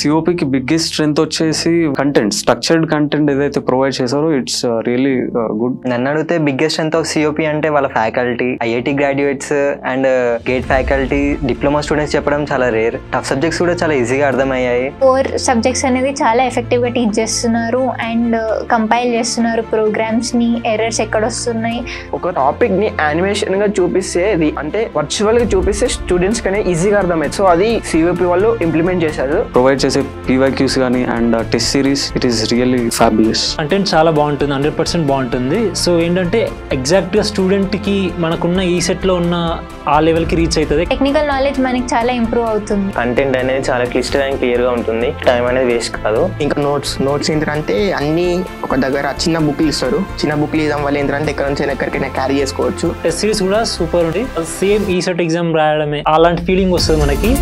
సిఓపికి biggest strength వచ్చేసి content, structured content ఏదైతే provide చేశారో ఇట్స్ రియలీ గుడ్. నన్ను అడిగితే బిగ్గెస్ట్ స్ట్రెంత్ ఆఫ్ సిఓపి అంటే వాళ్ళ faculty, IIT graduates and gate faculty, diploma students చెప్పడం చాలా రేర్. టఫ్ సబ్జెక్ట్స్ కూడా చాలా ఈజీగా అర్థమయ్యాయి. 4 సబ్జెక్ట్స్ అనేది చాలా ఎఫెక్టివ్ గా టీచ్ చేస్తున్నారు అండ్ కంపైల్ చేస్తున్నారు ప్రోగ్రామ్స్ ని, ఎర్రర్స్ ఎక్కడ వస్తున్నాయి. ఒక టాపిక్ ని యానిమేషన్ గా చూపిస్తే అంటే వర్చువల్ గా చూపిస్తే స్టూడెంట్స్ కనే ఈజీగా అర్థమైంది. సో అది సిఓపి వాళ్ళు ఇంప్లిమెంట్ చేశారు. ప్రొవైడ్ చేసే PYQs కానీ and test series it is really fabulous. Content చాలా బాగుంటుంది, 100% బాగుంటుంది. సో ఏంటంటే ఎగ్జాక్ట్ గా స్టూడెంట్ కి మనకున్న ఈ సెట్ లో ఉన్న ఆ లెవెల్ కి రీచ్ అవుతుంది. టెక్నికల్ నాలెడ్జ్ మనకి చాలా ఇంప్రూవ్ అవుతుంది. కంటెంట్ అనేది చాలా క్లిష్టంగా అండ్ క్లియర్ గా ఉంటుంది. టైం అనేది వేస్ట్ కాదు. ఇంకా నోట్స్ ఏంటంటే అన్ని ఒక దగ్గర చిన్న బుక్లు ఇస్తారు. చిన్న బుక్లు ఇవ్వడం వల్ల ఏంటంటే ఎక్కడ నుంచి ఎక్కడికైనా క్యారీ చేసుకోవచ్చు. టెస్ట్ సిరీస్ కూడా సూపర్ ఉంది. సేమ్ ఈ సెట్ ఎగ్జామ్ రాయడమే అలాంటి ఫీలింగ్ వస్తుంది మనకి.